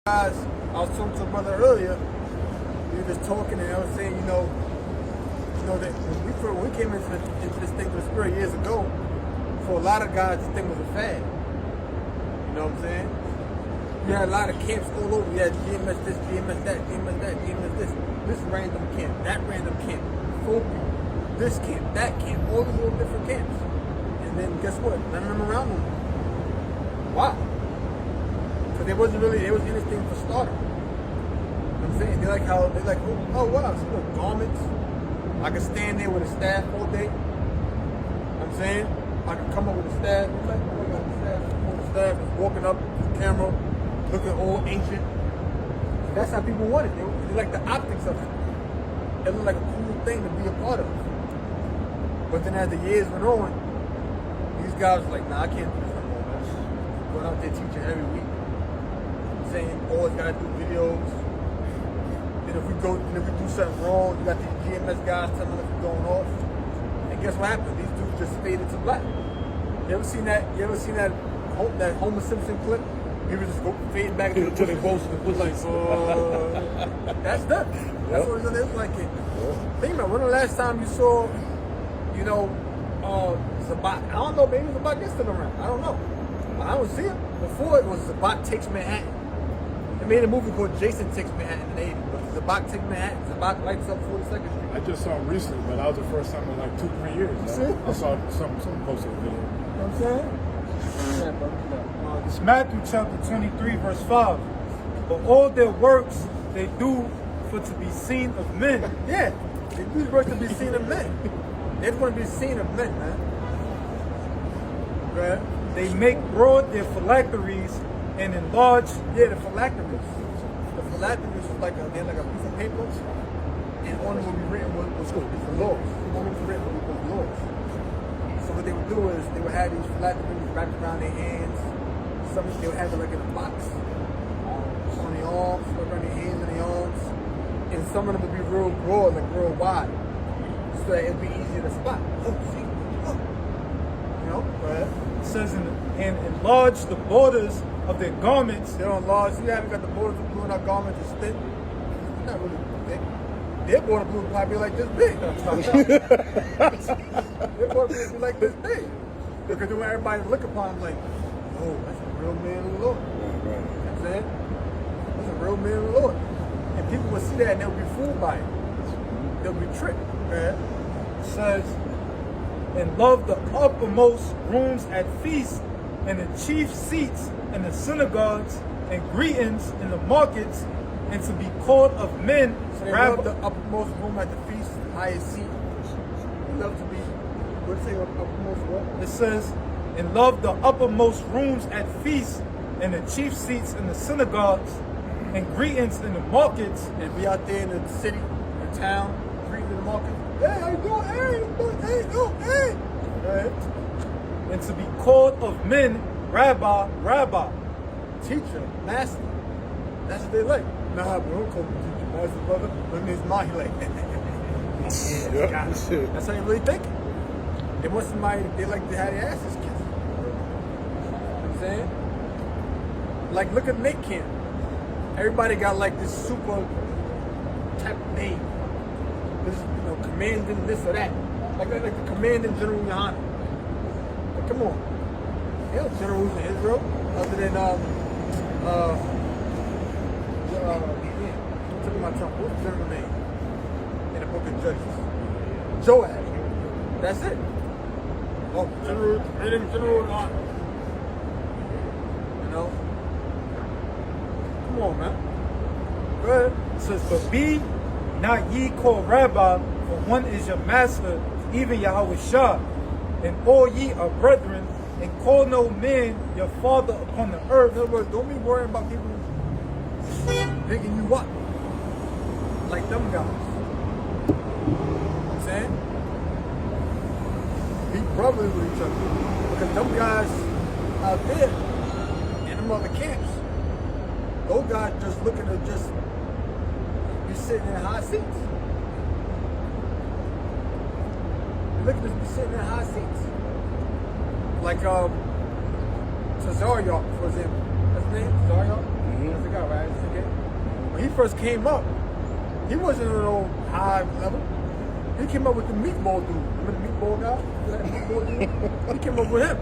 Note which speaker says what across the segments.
Speaker 1: Guys, I was talking to a brother earlier. We were just talking, and I was saying, that when we came into this thing with the spirit years ago, for a lot of guys, this thing was a fad. You know what I'm saying? We had a lot of camps all over. We had GMS this, GMS that, GMS that, GMS this random camp, that random camp, Phobia, this camp, that camp, all these little different camps. And then guess what? None of them around them. Why? Because there wasn't anything for starter. You know what I'm saying? They're like, oh wow, some little garments. I can stand there with a staff all day. You know what I'm saying? I can come up with a staff. It's like, oh, I got the staff. The staff is walking up to the camera, looking all ancient. That's how people want it. They like the optics of it. It looked like a cool thing to be a part of. But then as the years went on, these guys were like, nah, I can't do this no more, man. Going out there teaching every week. Saying always gotta do videos. And if we do something wrong, you got these GMS guys telling us we're going off. And guess what happened? These dudes just faded to black. You ever seen that Homer Simpson clip? He was just fading back into the boats and was like, that's them. That's what it is like. Think about when the last time you saw, Zabat. I don't know, maybe Zabat gets still around. I don't know. I don't see him. Before it was Zabat Takes Manhattan. They made a movie called Jason Takes Manhattan in the 80s. But Zabat Takes Manhattan. Zabat lights up 42nd Street.
Speaker 2: I just saw him recently, but that was the first time in like 2-3 years. I saw some posted video.
Speaker 1: You know what I'm saying?
Speaker 3: It's Matthew chapter 23, verse 5. But all their works they do for to be seen of men.
Speaker 1: Yeah, they do these works to be seen of men. They just want to be seen of men, man. Right?
Speaker 3: They make broad their phylacteries and enlarge.
Speaker 1: Yeah, the phylacteries. The phylacteries was like a piece of paper, and on it would be written was the laws. On it was written was laws. So what they would do is they would have these phylacteries wrapped around their hands. Some they would have it like in a box on their arms, around their hands and their arms, and some of them would be real broad, like real wide, so that it'd be easier to spot. Oh, see, oh.
Speaker 3: It says and enlarge the borders of their garments.
Speaker 1: They're enlarged. See, haven't got the borders of blue in our garments is thin. It's not really thick. Their border blue would probably be like this big. Their border blue would be like this big. Because they want everybody to look upon them like, oh, that's a real man of the Lord. You know what I'm saying? That's a real man of the Lord. And people would see that and they'll be fooled by it. They'll be tricked. Right?
Speaker 3: It says, and love the uppermost rooms at feasts, and the chief seats in the synagogues, and greetings in the markets, and to be called of men.
Speaker 1: So they love the uppermost room at the feast, the highest seat. They love to be, what does it say, uppermost what?
Speaker 3: It says, and love the uppermost rooms at feasts, and the chief seats in the synagogues, and greetings in the markets.
Speaker 1: And be out there in the city, in the town, greeting in the market. Hey, how you doing? Hey, hey. Right?
Speaker 3: And to be called of men, Rabbi, Rabbi.
Speaker 1: Teacher, master. That's what they like. Nah, we don't call him teacher, master, brother. But in his mind, he like, that's how you really think. They want somebody, they like to have their asses kissed. You know what I'm saying? Like, look at Nate Camp. Everybody got like this super type of name. This, commanding this or that. Like the commanding General Yohana. Like, come on. There are generals in Israel other than took my tongue. What's the general name in the book of Judges? Joab. That's it. Oh, General Yohana. Come on, man.
Speaker 3: Go ahead. It says, but be not ye called Rabbi, for one is your master, even Yahweh Shah. And all ye are brethren, and call no man your father upon the earth.
Speaker 1: In other words, don't be worrying about people picking you up like them guys. You know what I'm saying? Be brothers with each other. Because them guys out there in them other camps, those guys just looking to just be sitting in high seats. They're looking to be sitting in high seats. Like Tazariot, for example. That's his name? Tazariot? That's the guy, right? he first came up, he wasn't at no high level. He came up with the meatball dude. Remember the meatball guy? That meatball dude? He came up with him.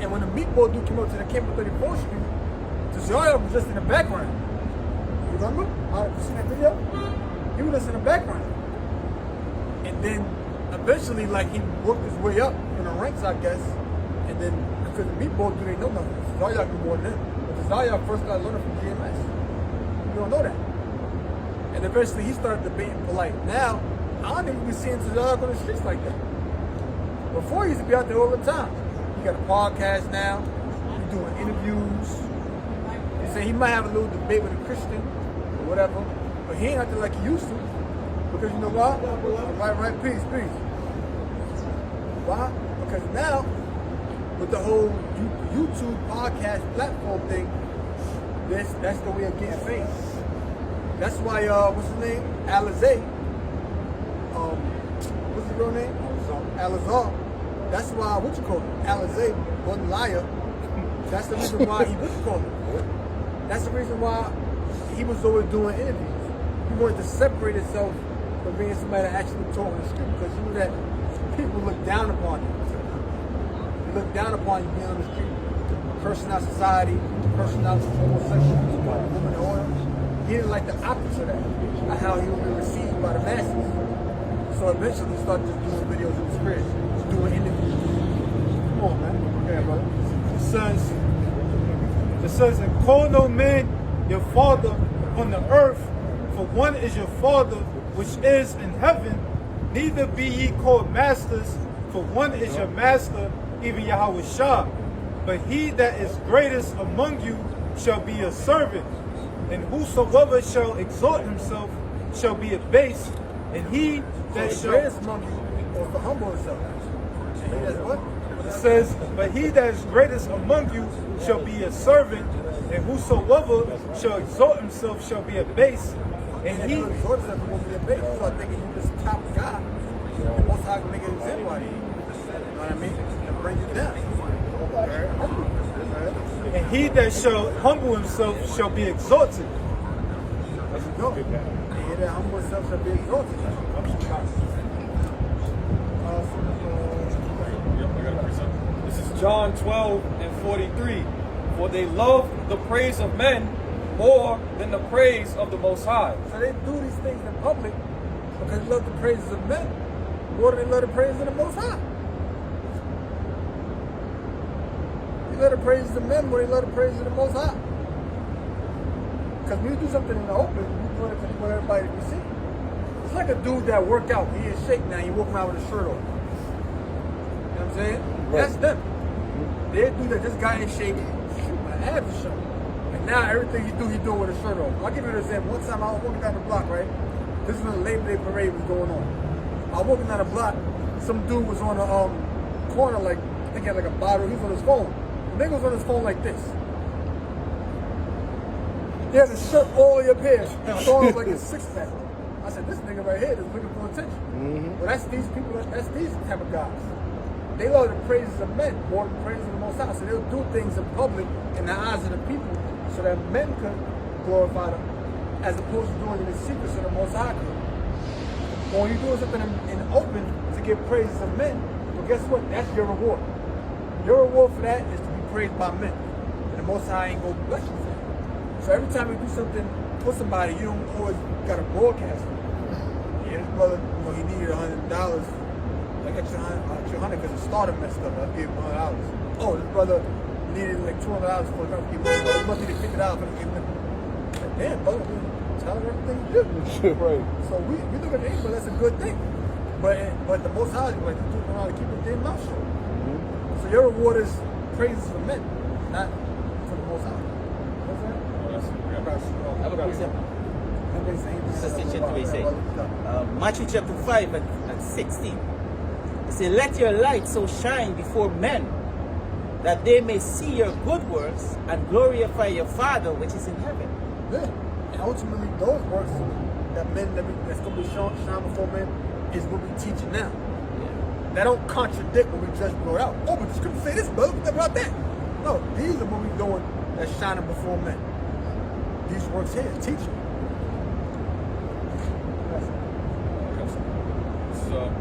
Speaker 1: And when the meatball dude came up to the camp on 34th Street, Tazariah was just in the background. You remember? You seen that video? He was just in the background. And then eventually, like, he worked his way up in the ranks, I guess. And then, because the meatball dude ain't know nothing. Tazariah knew more than him. But Tazariah first started learning from GMS. You don't know that. And eventually he started debating polite. Now, I don't even be seeing Tazariah on the streets like that. Before he used to be out there all the time. He got a podcast now. He's doing interviews. He said he might have a little debate with a Christian or whatever, but he ain't out there like he used to. Because you know why? Right, peace. Why? Because now, with the whole YouTube podcast platform thing, that's the way of getting famous. That's why, what's his name? Alizé. What's his real name? Alizar. That's why, Alizé wasn't liar. That's the reason why he was called it. That's the reason why he was always doing interviews. He wanted to separate himself from being somebody that actually talked on the street, because he knew that people look down upon you. They look down upon you being on the street, cursing out society, cursing out homosexuals, women in oil. He didn't like the opposite of that, of how he would be received by the masses. So eventually he started just doing videos in the spirit, just doing interviews. Come on, man. Okay, brother.
Speaker 3: It says, and call no man your father on the earth, for one is your father which is in heaven. Neither be ye called masters, for one is your master, even Yahweh Shah. But he that is greatest among you shall be a servant, and whosoever shall exalt himself shall be abased, and he that shall
Speaker 1: greatest among you or to humble himself. And he that's what?
Speaker 3: It says, but he that is greatest among you shall be a servant, and whosoever shall exalt himself shall be abased, and he
Speaker 1: exalt himself will be abased. So I think you this top guy, the most high can make it anybody. You know what I mean? And bring you down.
Speaker 3: And he that shall humble himself shall be exalted.
Speaker 1: There you go. And he that humble himself shall be exalted.
Speaker 4: This is John 12:43. For they love the praise of men more than the praise of the Most High.
Speaker 1: So they do these things in public because they love the praises of men more than they love the praises of the Most High. You love the praises of men more than you love the praises of the Most High. Because when you do something in the open, you do it for everybody to see. It's like a dude that work out. He in shape now. He walking around with a shirt on. You know what I'm saying? Right. That's them. They do that. This guy in shape. My abs are showing. And now everything he do with a shirt on. I'll give you an example. One time I was walking down the block, right? This is when the Labor Day parade was going on. I was walking down the block. Some dude was on a corner, like, I think he had like a bottle. He was on his phone. The nigga was on his phone like this. He had his shirt all the way up here. And I thought it was like a six-pack. I said, this nigga right here is looking for attention. Well, that's these people, that's these type of guys. They love the praises of men more than the praises of the Most High. So they'll do things in public in the eyes of the people so that men can glorify them as opposed to doing it in secret so the Most High can. But when you're doing something in open to get praises of men, well, guess what? That's your reward. Your reward for that is to be praised by men. And the Most High ain't going to bless you for that. So every time you do something for somebody, you don't always got to broadcast it. Yeah, this brother, you know, he needed $100, like extra $100 because the starter messed up. I gave him $100. Oh, this brother needed like $200 for the company. He must need $50 for the company. Like, damn, brother, tell him everything you do.
Speaker 5: Right.
Speaker 1: So we look at it, but that's a good thing. But the Most High is like to do around to keep his damn mouth shut. So your reward is praises for men, not for the Most High.
Speaker 6: Matthew chapter 5 and 16. It says, let your light so shine before men that they may see your good works and glorify your Father which is in heaven.
Speaker 1: Yeah. And ultimately those works that's going to be shine before men is what we're teaching now. Yeah. That don't contradict what we just brought out. Oh, but the scripture say this, brother, what about that? No, these are what we're doing that's shining before men. These works here, teaching.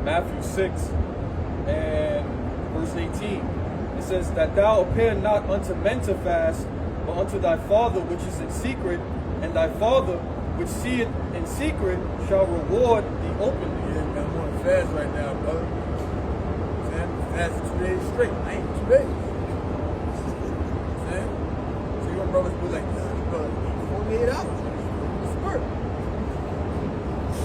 Speaker 4: Matthew 6 and verse 18. It says, that thou appear not unto men to fast, but unto thy Father which is in secret, and thy Father which seeth in secret shall reward thee openly.
Speaker 1: Yeah, man, I'm on a fast right now, brother. I'm fasting 2 days straight. I ain't 2 days. See? So your brothers be like, yeah, brother, 48 hours. Spurt.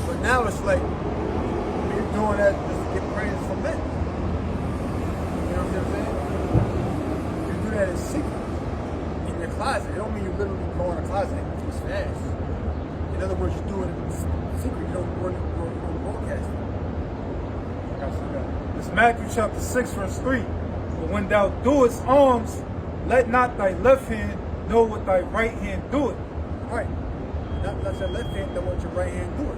Speaker 1: But now it's like, you're doing that just to get praise from men. You know what I'm saying? You do that in secret. In your closet. It don't mean you literally go in a closet and just fast. In other words, you do it in secret. You don't broadcast it.
Speaker 3: It's Matthew chapter 6, verse 3. But when thou doest alms, let not thy left hand know what thy right hand doeth.
Speaker 1: Right. Not let your left hand know what your right hand doing.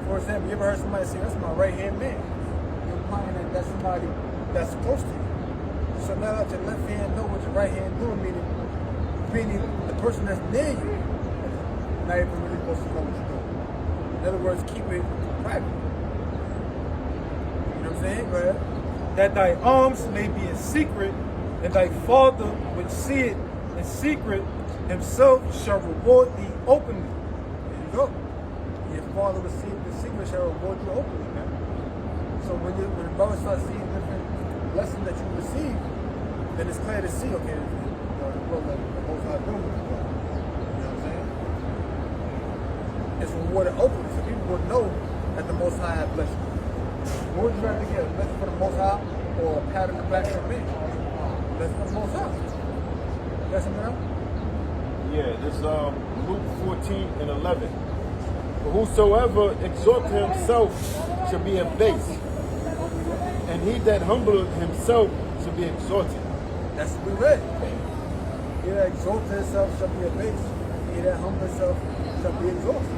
Speaker 1: For example, you ever heard somebody say, that's my right hand man? You're implying that that's somebody that's close to you. So now let your left hand know what your right hand doing, meaning the person that's near you not even really supposed to know what you're doing. In other words, keep it private. You know what I'm saying? Go ahead.
Speaker 3: That thy alms may be in secret, and thy Father which seeth in secret himself shall reward thee openly.
Speaker 1: There you go. Your Father will see the secret shall reward you openly, man. So when the brother starts seeing different lessons that you receive, then it's clear to see, okay, the Most High doing what you're doing. You know what I'm saying? It's rewarded openly, so people would know that the Most High has blessed you. What would you rather get? A blessing for the Most High or a pat on the back from me? Blessing for the Most High. You got something else?
Speaker 5: Yeah, this Luke 14 and 11. For whosoever exalteth himself shall be abased, and he that humbleth himself shall be exalted.
Speaker 1: That's what we read. He that exalteth himself shall be abased. He that humbleth himself shall be exalted.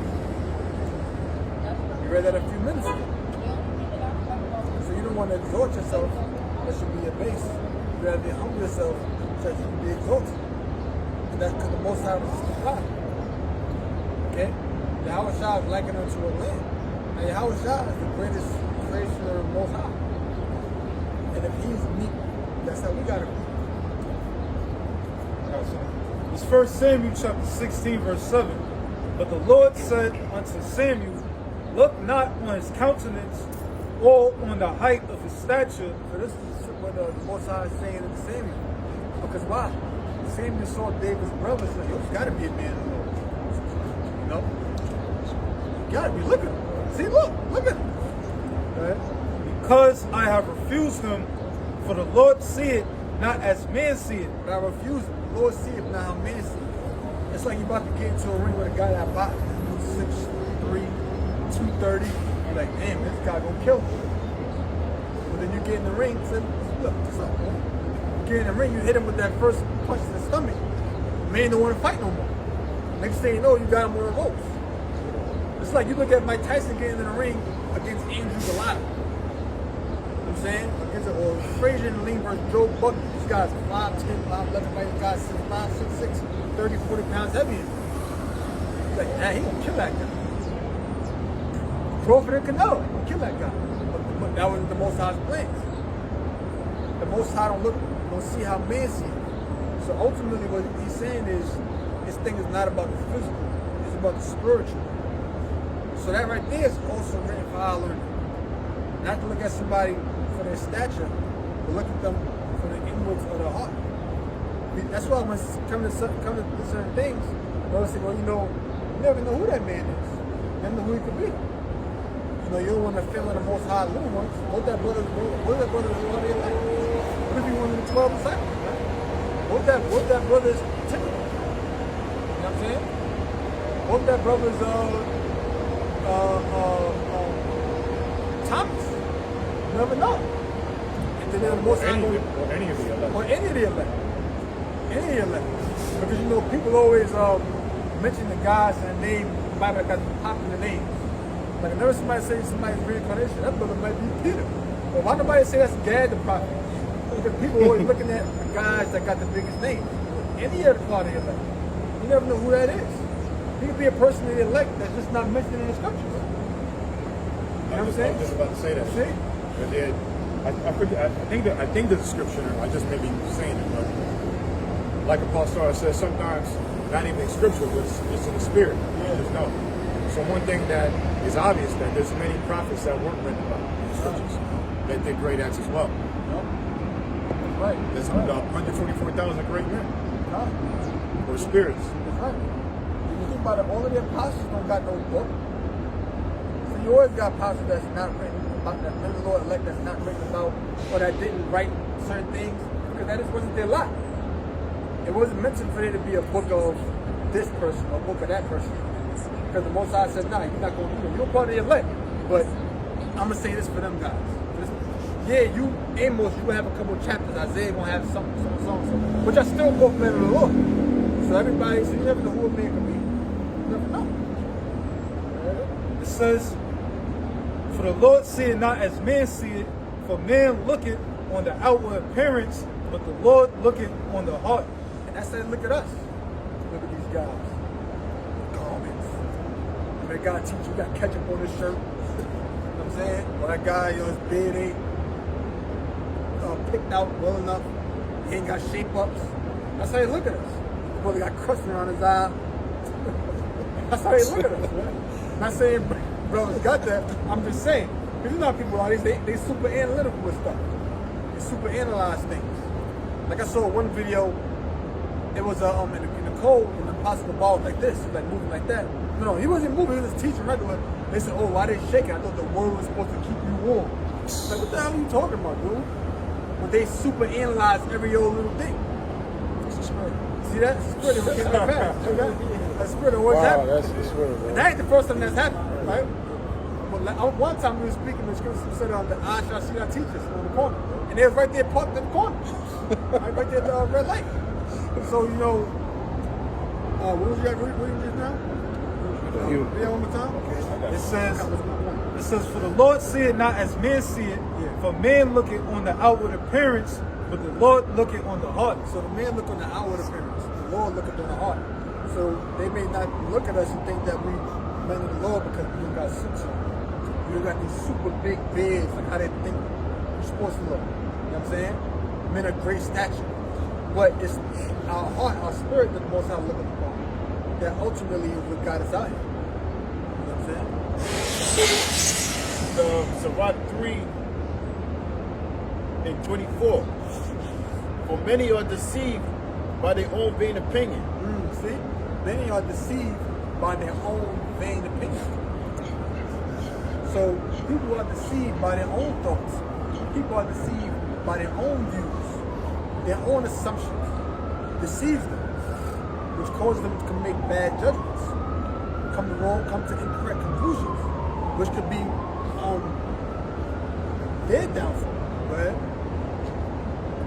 Speaker 1: We read that a few minutes ago. So you don't want to exalt yourself, that should be abased. You rather humble yourself, so that you can be exalted. And that's because the Most High was just God. Okay? Yahweh Shah is likened unto a lamb. Now Yahweh Shah is the greatest creation of the Most High. And if he's meek, that's how we gotta be.
Speaker 3: It's 1 Samuel chapter 16, verse 7. But the Lord said unto Samuel, look not on his countenance or on the height of his stature.
Speaker 1: So this is what the Most High is saying to Samuel. Because why? Samuel saw David's brother and said, yo, you gotta be a man of the Lord. You know? You gotta be looking. See, look at him. Right?
Speaker 3: Because I have refused him, for the Lord seeth not as man seeth.
Speaker 1: But I refuse him. The Lord see it, not how man see it. It's like you about to get into a ring with a guy that boxed 6'3", 230. You're like, damn, this guy gonna kill me. But then you get in the ring, say, look, what's up, man? You get in the ring, you hit him with that first punch in the stomach. The man don't want to fight no more. Next thing you know, you got him on the ropes. It's like you look at Mike Tyson getting in the ring against Andrew Galata. You know what I'm saying? Against or Frazier and Lean versus Joe Buck. These guys are 5'10", 5'11", right? These guys 6'5", 6'6", 30, 40 pounds heavier. He's like, nah, he gonna kill that guy. Crawford and Canelo, he gonna kill that guy. But that was the Most High's plans. The Most High don't see how man see it. So ultimately what he's saying is, this thing is not about the physical, it's about the spiritual. So that right there is also written for our learning. Not to look at somebody for their stature, but look at them for the inwards of their heart. That's why when it comes to certain things, they'll say, well, you know, you never know who that man is. You never know who he could be. You know, you don't want to feel in the Most High little ones. What that brother is one of their life? What if he one of the 12 disciples? Right? What that brother is Timothy? You know what I'm saying? What that brother's Thomas? You never know. And then the Most High
Speaker 2: or any of the elect.
Speaker 1: or any of the elect. Any of the elect. Because you know, people always mention the guys and the name, the Bible got popular names. Like I never somebody say somebody's reincarnation, that brother might be Peter. But why nobody say that's Gad the prophet? Because people always looking at the guys that got the biggest names. Any of the part of the elect. You never know who that is. He could be a person in the elect that's just not mentioned in the scriptures. know what I'm saying?
Speaker 2: I was just about to say that.
Speaker 1: See?
Speaker 2: But then, I think the description, I just may be saying it, but like Apostle says, sometimes not even in scripture, but it's in the spirit. You just know. So one thing that is obvious that there's many prophets that weren't written about in the scriptures that did great acts as well.
Speaker 1: That's right.
Speaker 2: There's
Speaker 1: right.
Speaker 2: 144,000 great men
Speaker 1: Right.
Speaker 2: or spirits.
Speaker 1: That's right. If you think about it, all of the apostles don't got no book. So you always got apostles that's not written about, that men of the Lord elect that's not written about, or that didn't write certain things, because that just wasn't their lot. It wasn't meant for there to be a book of this person or a book of that person. Because the Most High said, nah, you're not going to do it. You're part of the elect. But I'm going to say this for them guys. Yeah, you, Amos, you will have a couple of chapters. Isaiah going to have something. Which are still both men of the Lord. So everybody, so you never know who a man can be. You never know.
Speaker 3: It says, for the Lord seeth not as man seeth, for man looketh on the outward appearance, but the Lord looketh on the heart.
Speaker 1: And that's saying, look at us. Look at these guys. Garments. When that guy teach you got ketchup on his shirt. You know what I'm saying? Or that guy, his beard ain't picked out well enough. He ain't got shape-ups. That's how they look at us. Brother got crust around his eye. That's how they look at us, man. Not saying brothers got that. I'm just saying. Because you know how people are, they super analytical with stuff. They super analyze things. Like I saw one video, it was in the cold, and the apostle ball like this, like moving like that. No, he wasn't moving, he was just teaching regular. They said, oh, why they shaking? I thought the word was supposed to keep you warm. Like, what the hell are you talking about, dude? But they super analyze every old little thing. It's a spirit. See that? It's a spirit that came back fast. See that? That spirit always happened.
Speaker 5: That's the spirit, bro.
Speaker 1: And that ain't the first time that's happened, right? But like, one time we were speaking, the scripture said the eye shall see our teachers on the corner. And they was right there parked in the corner. right there at the red light. So, you know, what was you just now? Yeah, one more time? Okay.
Speaker 3: It says, for the Lord seeth not as man seeth, for man looketh on the outward appearance, but the Lord looketh on the heart.
Speaker 1: So the man look on the outward appearance, the Lord looketh on the heart. So they may not look at us and think that we men of the Lord because we don't got suits on. We don't got these super big beards, like how they think we're supposed to look. You know what I'm saying? Men of great stature. But it's our heart, our spirit that the Most High looking upon. That ultimately is what got us out here. You know what I'm saying?
Speaker 5: Sirach 3 and 24. For many are deceived by their own vain opinion.
Speaker 1: See? Many are deceived by their own vain opinion. So people are deceived by their own thoughts. People are deceived by their own views, their own assumptions. Deceives them, which causes them to make bad judgments, come to incorrect conclusions, which could be their downfall. Go ahead.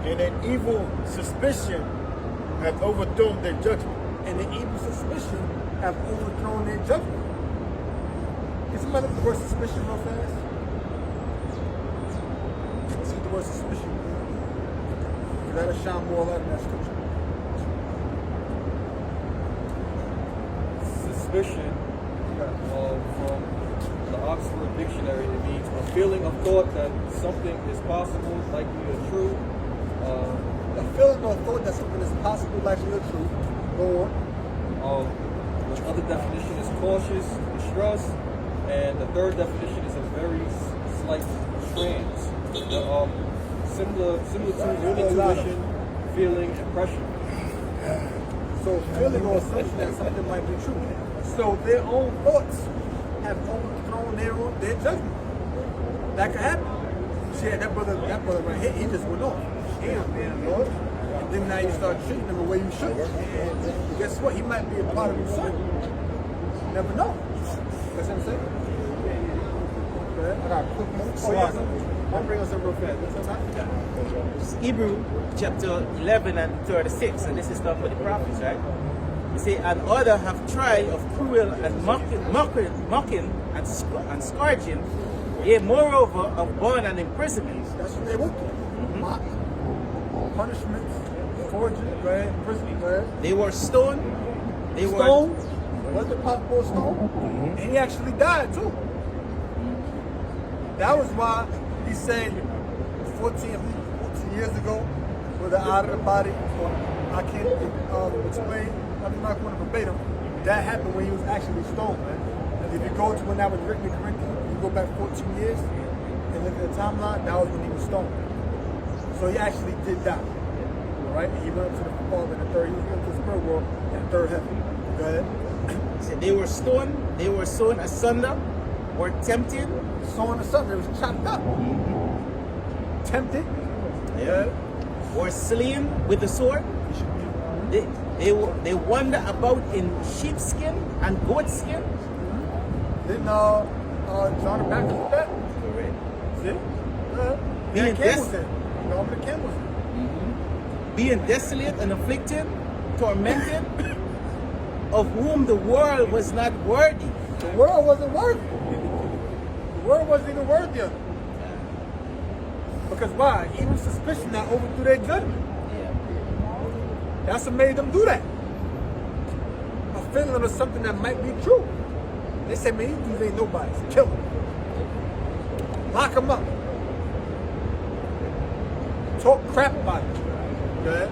Speaker 5: And an evil suspicion hath overthrown their judgment.
Speaker 1: And the evil suspicion have overthrown their judgment. Can somebody look at the word suspicion real fast? Let's see what the word suspicion means. That'll shine more light in that scripture.
Speaker 4: Suspicion, from the Oxford Dictionary, it means a feeling of thought that something is possible, likely, or true.
Speaker 1: A feeling or thought that something is possible, likely, or true. Go on.
Speaker 4: The other definition is cautious, distrust, and the third definition is a very slight trance. Similar to intuition, feeling, impression.
Speaker 1: So feeling or assumption that something might be true. So their own thoughts have overthrown their judgment. That could happen. See, that brother right here, he just went off. He ain't being Lord. And then now you start treating him the way you should. And guess what? He might be a part of your son. You never know. That's what I'm saying? I got a quick move. I'll bring us up real fast. What's up?
Speaker 6: It's Hebrew chapter 11 and 36, and this is done for the prophets, right? You say, and other have tried of cruel and mocking and scourging, yea, moreover, of bond and imprisonment.
Speaker 1: That's what they went through. Mock, punishments, scourging, imprisonment.
Speaker 6: They were stoned. They
Speaker 1: stoned. Was the possible stone? And he actually died too. That was why he said 14 years ago, whether out of the body or I can't explain, I'm not going to verbatim. That happened when he was actually stoned, man. And if you go to when that was written in Corinthians, you go back 14 years and look at the timeline, that was when he was stoned. So he actually did die. Right? And he went up to the Father in the third, he went to the spirit world in the third heaven. Go ahead.
Speaker 6: So they were stoned, they were sown asunder, or tempted.
Speaker 1: Sawn asunder, it was chopped up. Tempted.
Speaker 6: Yeah. Or slain with the sword. They wander about in sheepskin and goatskin.
Speaker 1: Didn't John the Baptist do that?
Speaker 6: Correct.
Speaker 1: See?
Speaker 6: Being
Speaker 1: The camels did. No, the camels did.
Speaker 6: Being desolate and afflicted, tormented, of whom the world was not worthy.
Speaker 1: The world wasn't worthy. The world wasn't even worthy of it. Because why? Even suspicion that overthrew their judgment. That's what made them do that. A feeling of something that might be true. They said, man, these dudes ain't nobody. Kill them. Lock them up. Talk crap about it. Go ahead.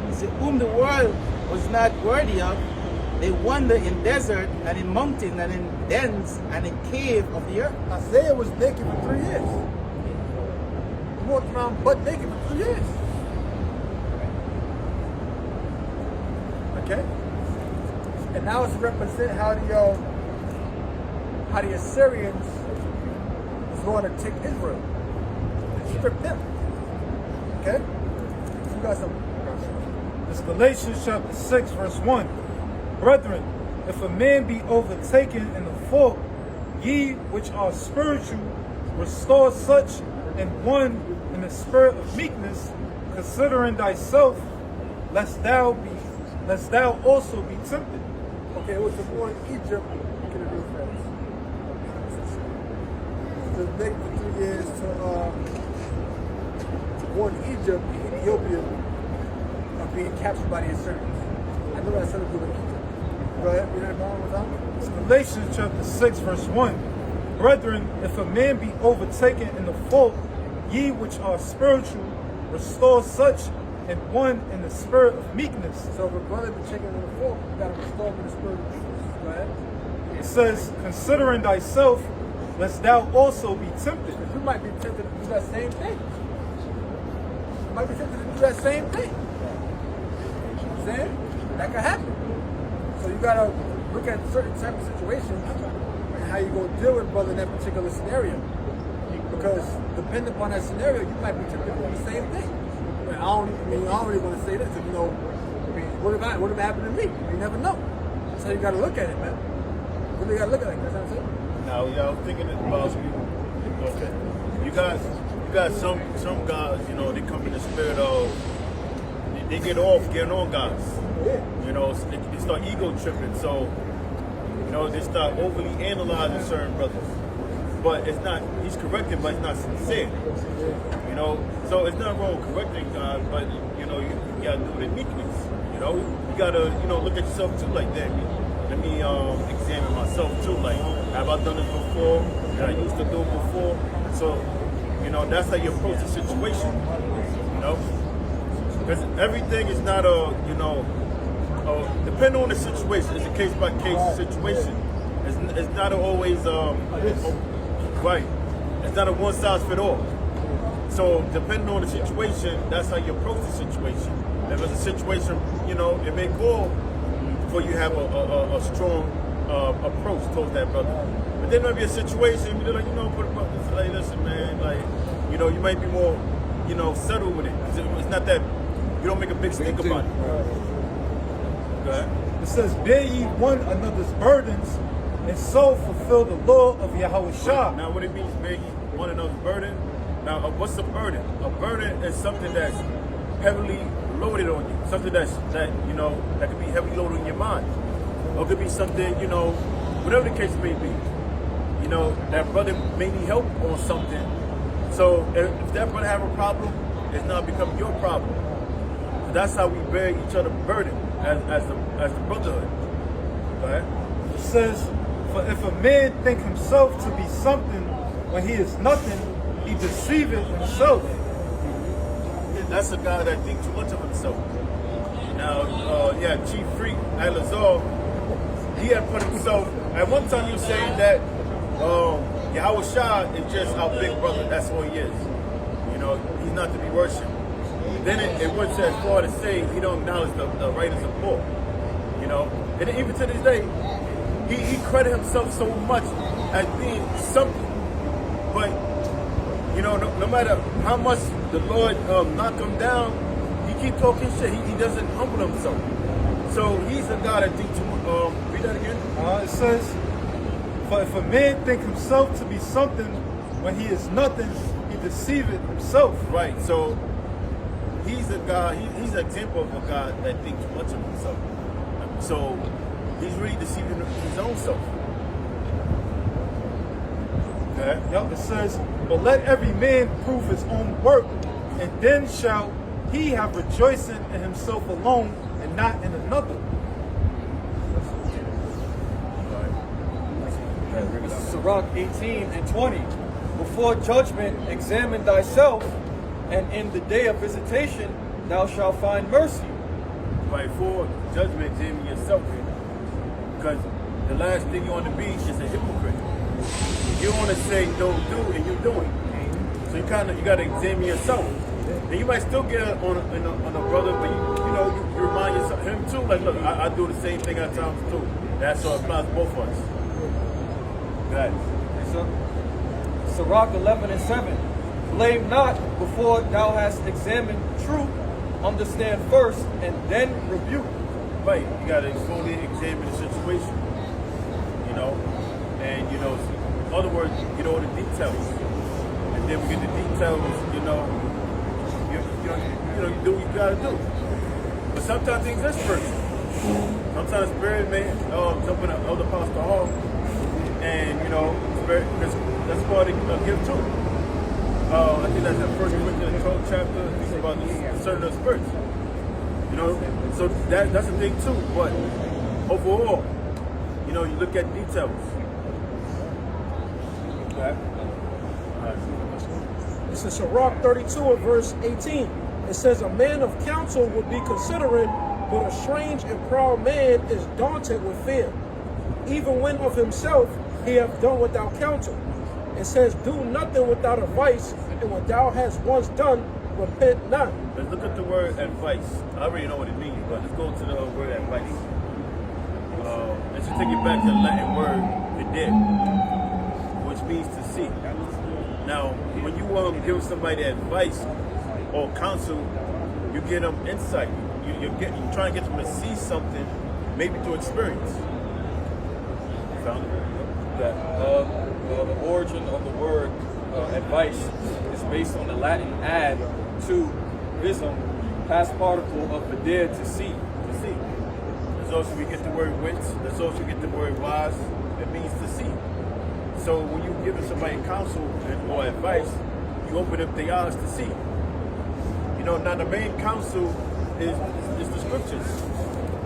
Speaker 6: He said, whom the world was not worthy of, they wander in desert and in mountain and in dens and in cave of the earth.
Speaker 1: Isaiah was naked for 3 years. He walked around butt naked for 3 years. Okay? And now it's represent how the Assyrians was going to take Israel and strip them. Okay? So you got some.
Speaker 3: It's Galatians chapter 6, verse 1. Brethren, if a man be overtaken in the fault, ye which are spiritual, restore such and one in the spirit of meekness, considering thyself, lest thou also be tempted.
Speaker 1: Okay, it was the war in Egypt. Can it real fast? The next for 3 years to war in Egypt, Ethiopia, are being captured by the Assyrians. I know that's something to do with Egypt. Go ahead, read that one more time.
Speaker 3: It's Galatians chapter 6, verse 1. Brethren, if a man be overtaken in the fault, ye which are spiritual, restore such and one in the spirit of meekness.
Speaker 1: So if a brother be taken in the fault, you got to restore him in the spirit of meekness. Go ahead.
Speaker 3: It says, considering thyself, lest thou also be tempted.
Speaker 1: Because you might be tempted to do that same thing. You might be tempted to do that same thing. You know what I'm saying? That could happen. So you got to look at certain type of situations and how you going to deal with brother in that particular scenario. Because depending upon that scenario, you might be tempted to do the same thing. I don't really want to say this, you know, what if happened to me? You never know. That's how you got to look at it, man. You really got to look at it. That's what I'm saying.
Speaker 5: Now, I was thinking about okay. You got some guys, you know, they come in the spirit of they get off getting on guys.
Speaker 1: Yeah.
Speaker 5: You know, they start ego tripping, so you know they start overly analyzing certain brothers. But it's not. He's correcting, but it's not sincere. You know, so it's not wrong correcting God, but you know you gotta do it in meekness. You know, you gotta look at yourself too. Like that. Let me examine myself too. Like, have I done this before? Did I used to do it before? So, you know, that's how you approach the situation. You know, because everything is not depending on the situation. It's a case by case situation. It's not always right. It's not a one size fit all. So depending on the situation, that's how you approach the situation. If it's a situation, you know, it may call for you have a strong approach towards that brother. But there might be a situation, you're like, put a brother, like, listen, man, like, you might be more, settled with it. It's not that you don't make a big stink about it. Go ahead.
Speaker 3: It says, bear ye one another's burdens, and so fulfill the law of Yahweh Shah.
Speaker 5: Now, what it means, bear ye one another's burden. Now, what's a burden? A burden is something that's heavily loaded on you. Something that could be heavily loaded on your mind. Or it could be something, whatever the case may be. That brother may need help on something. So if that brother have a problem, it's not becoming your problem. So that's how we bear each other's burden as the brotherhood. Go ahead.
Speaker 3: It says, for if a man think himself to be something when he is nothing, he deceiveth himself.
Speaker 5: That's a guy that thinks too much of himself. Now, Chief Freak Alazar, he had put himself, at one time he was saying that Yahweh Shah is just our big brother. That's all he is. You know, he's not to be worshipped. Then it went as far to say he don't acknowledge the writers of Paul. You know, and even to this day, he credit himself so much as being something. But, you know, no matter how much the Lord knock him down, he keep talking shit. He doesn't humble himself. So he's a guy that thinks too much. Read that again.
Speaker 3: It says, "For if a man think himself to be something when he is nothing, he deceiveth himself."
Speaker 5: Right. So he's a guy. He's an example of a guy that thinks too much of himself. So he's really deceiving his own self. Okay.
Speaker 3: Yep, it says, "But let every man prove his own work, and then shall he have rejoicing in himself alone and not in another."
Speaker 4: Sirach 18 and 20. Before judgment, examine thyself, and in the day of visitation, thou shalt find mercy.
Speaker 5: Right, for judgment, examine yourself. Because the last thing you want to be is a hypocrite. You want to say don't do and you're doing. So you got to examine yourself. And you might still get on a brother, but you remind yourself him too. Like, look, I do the same thing at times too. That's what applies to both of us. Guys.
Speaker 4: Sirach 11 and 7. Blame not before thou hast examined truth. Understand first and then rebuke.
Speaker 5: Right, you gotta fully examine the situation. You know, and in other words, get all the details, and then we get the details. You do what you gotta do. But sometimes things are spiritual. Sometimes spirit may jump in the other pastor hall, and spirit that's part of the gift too. I think that's in 1 Corinthians 12 chapter. It's about the discerning of spirits. So that's a thing too. But overall, you look at details. Okay.
Speaker 7: This is Sirach 32 and verse 18. It says, "A man of counsel would be considerate, but a strange and proud man is daunted with fear. Even when of himself he hath done without counsel." It says, "Do nothing without advice, and what thou hast once done, repent not."
Speaker 5: Let's look at the word advice. I already know what it means, but let's go to the word advice. Let's just take it back to the Latin word "videt," which means to see. Now, when you give somebody advice or counsel, you get them insight. You're trying to get them to see something, maybe through experience. Found it?
Speaker 4: The origin of the word advice is based on the Latin ad to visum, past particle of vider, to see.
Speaker 5: To see. There's also we get the word wits. There's also we get the word wise. It means to see. So when you giving somebody counsel or advice, you open up their eyes to see. Now the main counsel is the scriptures.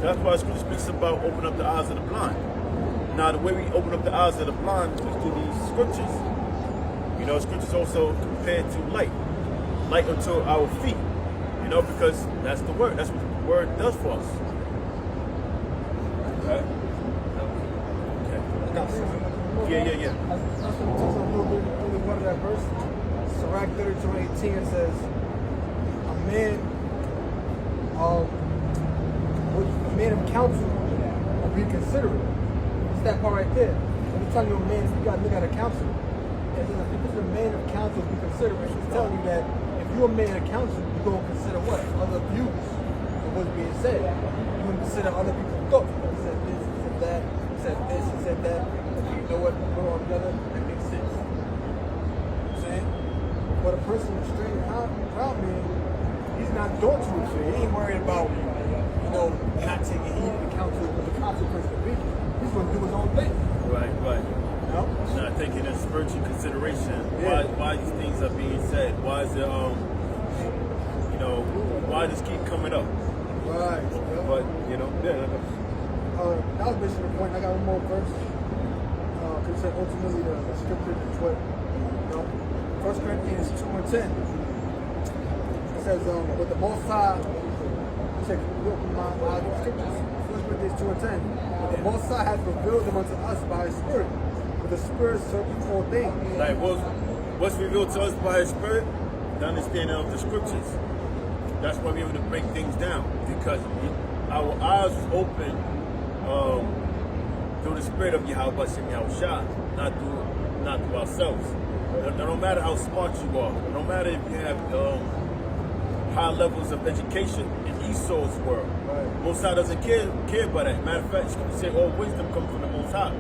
Speaker 5: That's why scripture speaks about open up the eyes of the blind. Now the way we open up the eyes of the blind is through these scriptures. Scriptures also compared to light unto our feet. Because that's the word. That's what the word does for us. Okay. Yeah.
Speaker 1: I just want to touch on a little bit only part of that verse. Sirach 32:18 says, a man of counsel will be considerate. It's that part right there. When you're telling you a man, you got to look at a counsel. And then if it's a man of counsel, be considerate. It's telling you that if you're a man of counsel, you're going to consider what? Other views of what's being said. You're going to consider other people's thoughts. He said this, he said that, he said this, he said that. You know what? Put it all together, that makes sense. You know what I'm saying? But a person with straight proud man, he's not daunted with it. He ain't worried about, not taking heed of the counsel, what the consequence will be. He's going to do his own thing.
Speaker 5: Right. Not taking in spiritual consideration. Yeah. Why these things are being said? Why is it why this keep coming up?
Speaker 1: Right.
Speaker 5: But
Speaker 1: that was basically the point. I got one more verse. Because ultimately the scripture is what, you know, 1 Corinthians 2:10. It says, but the Most High, check my scriptures, 1 Corinthians 2:10. But the Most High has revealed them unto us by His Spirit, but the Spirit searches all things.
Speaker 5: Like what's revealed to us by His Spirit? The understanding of the scriptures. That's why we're able to break things down, because our eyes was open through the Spirit of Yahweh Shem Yahushua, not through ourselves. No matter how smart you are, no matter if you have high levels of education in Esau's world, Most High doesn't care about that. Matter of fact, Scripture say all wisdom comes from the Most High.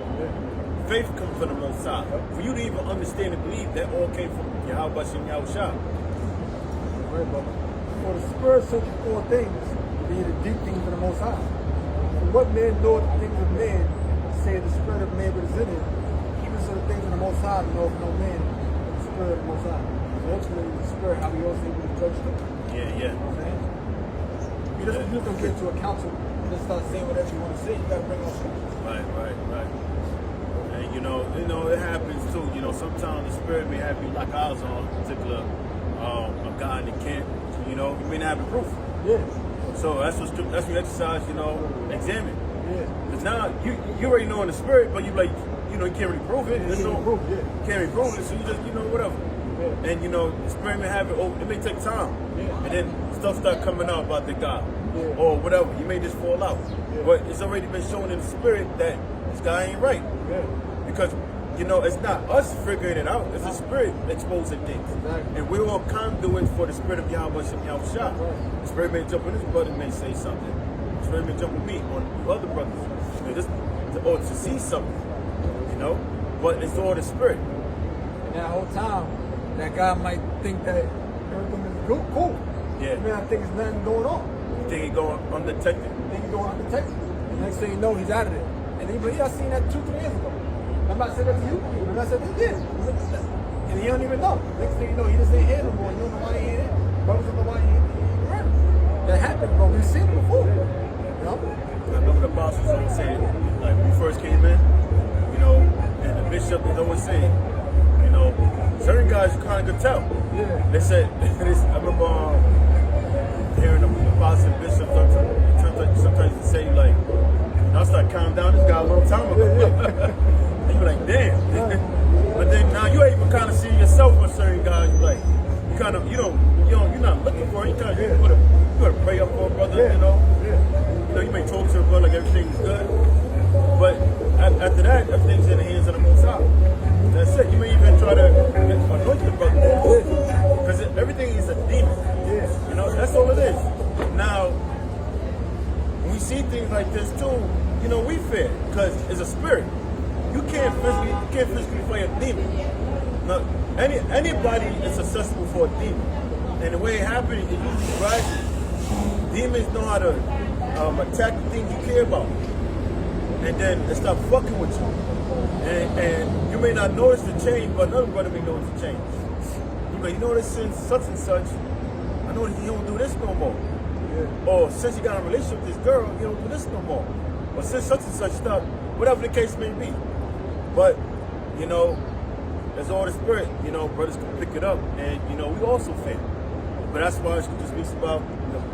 Speaker 5: Faith comes from the Most High. For you to even understand and believe, that all came from Yahweh Shem Yahushua.
Speaker 1: Right, brother. For the Spirit searches all things, be the deep things of the Most High. For what man knoweth the things of man, say the Spirit of man but is in him. Even so the things of the Most High knoweth no man, but the Spirit of the Most High. And ultimately the Spirit, how we also able to judge them.
Speaker 5: Yeah.
Speaker 1: You know what I'm saying? You just don't get into a council and just start saying whatever you want to say. You gotta bring on scripture.
Speaker 5: Right. And you know, it happens too. You know, sometimes the Spirit may have you lock eyes on a particular a guy in the camp. You know, you may not have the proof.
Speaker 1: Yeah.
Speaker 5: So that's what exercise, you know, examine.
Speaker 1: Yeah.
Speaker 5: Because now you already know in the Spirit, but you like, you know, you can't really prove it.
Speaker 1: You can't
Speaker 5: really prove it, so you just, you know, whatever.
Speaker 1: Yeah.
Speaker 5: And you know, the Spirit may have it. It may take time,
Speaker 1: Yeah.
Speaker 5: and then stuff start coming out about the guy,
Speaker 1: Yeah.
Speaker 5: or whatever. You may just fall out,
Speaker 1: Yeah.
Speaker 5: but it's already been shown in the Spirit that this guy ain't right.
Speaker 1: Yeah.
Speaker 5: Because, you know, it's not us figuring it out. It's the Spirit exposing things.
Speaker 1: Exactly.
Speaker 5: And we're all conduits for the Spirit of Yahweh Shem Yahushua.
Speaker 1: Right.
Speaker 5: The Spirit may jump on his brother, may say something. The Spirit may jump on me, on other brothers. You know, just to see something, you know? But it's all the Spirit.
Speaker 1: And that whole time, that guy might think that everything is good, cool.
Speaker 5: Yeah.
Speaker 1: I mean, I think there's nothing going on.
Speaker 5: You think he going undetected?
Speaker 1: I think he's going undetected. The next thing you know, he's out of there. And he, but I seen that 2-3 years ago. I'm not saying that to you, but I said that he did. And he don't even know. Next thing you know, he just ain't here no more. You don't know why he ain't here. Brothers don't know why he ain't around. That happened, bro. We've seen it before. You know?
Speaker 5: I remember the apostles always saying, like when we first came in, you know, and the bishop is always saying, you know, certain guys you kind of could tell.
Speaker 1: Yeah.
Speaker 5: They said, I remember hearing the apostles and bishops sometimes they say, like, I start counting down this guy a long time ago. And you're like, damn. But then now you're able to kind of see yourself with certain guys. You're like, you're not looking for it. You kind of you gotta pray up for a brother. You know, you know, you may talk to a brother like everything is good, but after that, everything's in the hands of the Most High. That's it. You may even try to anoint the brother because everything is a demon. You know, that's all it is. Now, when we see things like this too, you know, we fear because it's a spirit. You can't physically fight a demon. Now, anybody is accessible for a demon, and the way it happens, it usually rises. Demons know how to attack the things you care about, and then they start fucking with you. And you may not notice the change, but another brother may notice the change. You like, you know, this since such and such, I know that he don't do this no more. Or since you got a relationship with this girl, you don't do this no more. Or since such and such stuff, whatever the case may be. But, you know, there's all the spirit, you know, brothers can pick it up, and, you know, we also fail. But that's why Scripture speaks about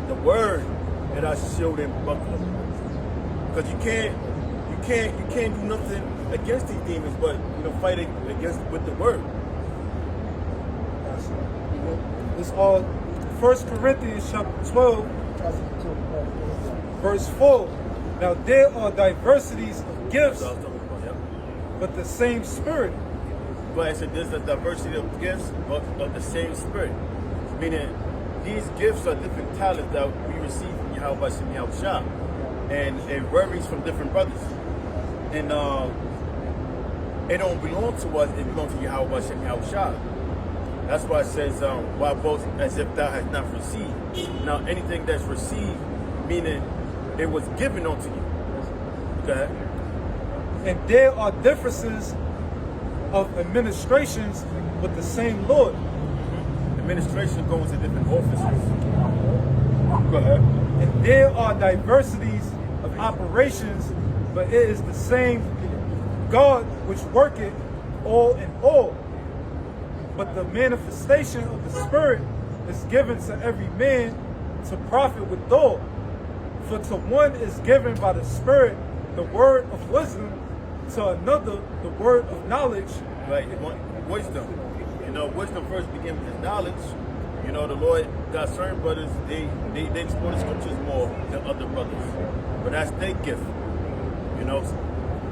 Speaker 5: the word that I shield and buckler. Because you can't do nothing against these demons, but, you know, fight against with the word.
Speaker 3: It's all 1 Corinthians chapter 12, verse 4. Now there are diversities of gifts,
Speaker 5: That's what I was talking about, yep.
Speaker 3: but the same Spirit.
Speaker 5: But I said there's a diversity of gifts, but of the same spirit. Meaning, these gifts are different talents that we receive from Yahweh Shem Yahushua. And it varies from different brothers. And it don't belong to us, it belongs to Yahweh Shem Yahushua. That's why it says, why both as if thou hast not received. Now, anything that's received, meaning it was given unto you. Okay?
Speaker 3: And there are differences of administrations with the same Lord.
Speaker 5: Administration goes to different offices. Go ahead.
Speaker 3: And there are diversities of operations, but it is the same God which worketh all in all. But the manifestation of the Spirit is given to every man to profit withal. For to one is given by the Spirit the word of wisdom, to another the word of knowledge.
Speaker 5: Right, wisdom. You know, wisdom first begins with knowledge. You know, the Lord got certain brothers, they explore the scriptures more than other brothers. But that's their gift. You know,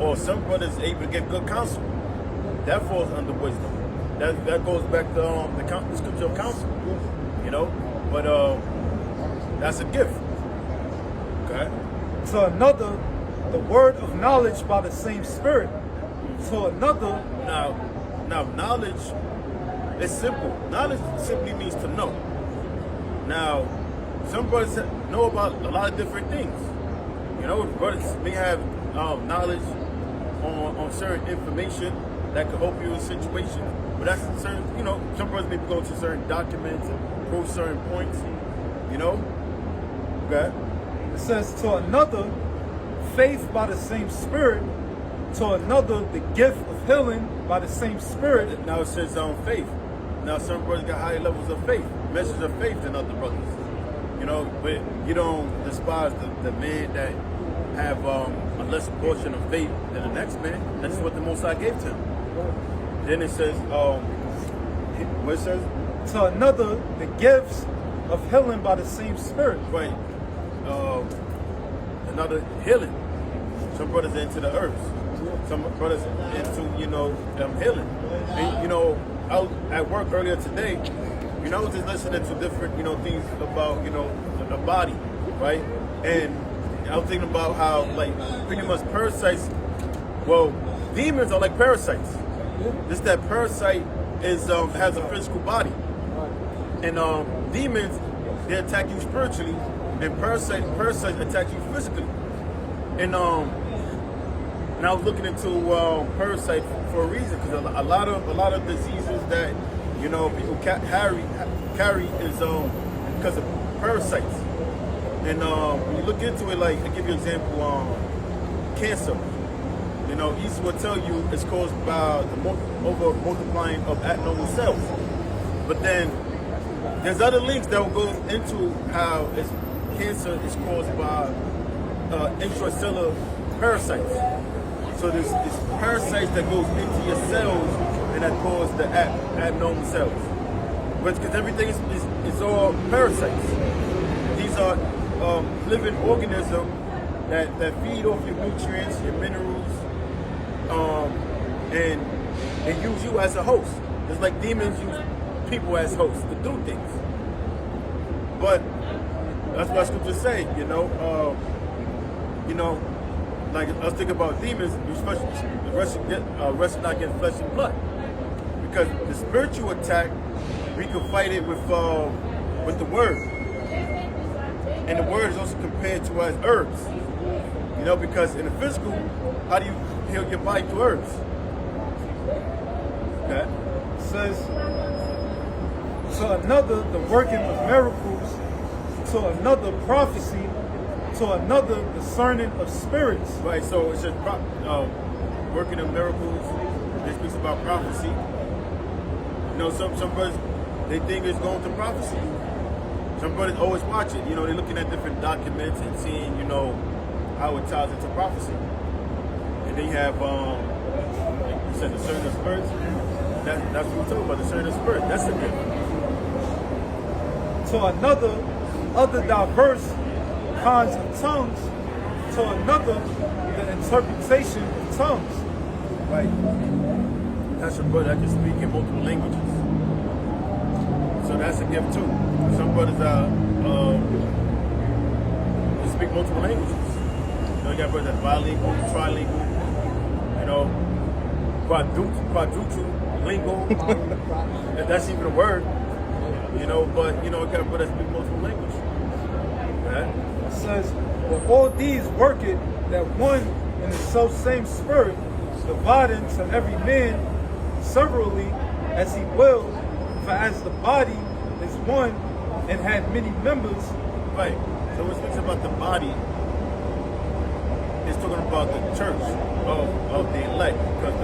Speaker 5: or some brothers able to give good counsel. That falls under wisdom. That goes back to the scripture of counsel. You know, but that's a gift. Okay.
Speaker 3: To another the word of knowledge by the same Spirit. To another.
Speaker 5: Now knowledge is simple. Knowledge simply means to know. Now, some brothers know about a lot of different things. You know, brothers may have knowledge on certain information that could help you in a situation. But that's certain, you know, some brothers may go to certain documents and prove certain points. You know? Okay.
Speaker 3: It says to another, faith by the same Spirit. To another, the gift of healing by the same Spirit.
Speaker 5: Now it says faith. Now some brothers got higher levels of faith, measures of faith than other brothers. You know, but you don't despise the man that have a lesser portion of faith than the next man. That's what the Most High gave to him. Then it says, what it says?
Speaker 3: To another, the gifts of healing by the same Spirit.
Speaker 5: Right. Another healing. Some brothers are into the herbs. Some brothers into, you know, healing. And, you know, I was at work earlier today, you know, I was just listening to different, you know, things about, you know, the body, right? And I was thinking about how, like, pretty much parasites, well, demons are like parasites. Just that parasite is has a physical body. And demons, they attack you spiritually, and parasites attack you physically. And I was looking into parasite for a reason, because a lot of diseases that, you know, people carry is because of parasites. And when you look into it, like, I give you an example, cancer. You know, East will tell you it's caused by the over multiplying of abnormal cells. But then there's other links that will go into how cancer is caused by intracellular parasites. So there's parasites that goes into your cells and that cause the abnormal cells. Because everything is all parasites. These are living organisms that feed off your nutrients, your minerals, and use you as a host. It's like demons use people as hosts to do things. But that's what scriptures say, you know. Like I was thinking about demons, wrestle not against flesh and blood. Because the spiritual attack, we can fight it with the word. And the word is also compared to as herbs. You know, because in the physical, how do you heal your body through herbs? Okay.
Speaker 3: It says, to another, the working of miracles. To another, prophecy. To another, discerning of spirits.
Speaker 5: Right, so it's just working of miracles. It speaks about prophecy. You know, some brothers, they think it's going to prophecy. Some brothers always watch it. You know, they're looking at different documents and seeing, you know, how it ties into prophecy. And then you have, like you said, discerning of spirits. That's what we're talking about, discerning of spirits. That's a gift.
Speaker 3: To another, other diverse kinds of tongues. To another, the interpretation of tongues.
Speaker 5: Right. That's a brother that can speak in multiple languages. So that's a gift too. Some brothers they speak multiple languages. You know, you got brothers that's bilingual, trilingual, you know, quadrulingual. That's even a word. You know, but you know, you got brothers that speak multiple languages. Right?
Speaker 3: It says, but all these work it that one in the self same spirit, dividing to every man severally as he will, for as the body is one and had many members.
Speaker 5: Right. So when it speaks about the body, it's talking about the church of the elect, because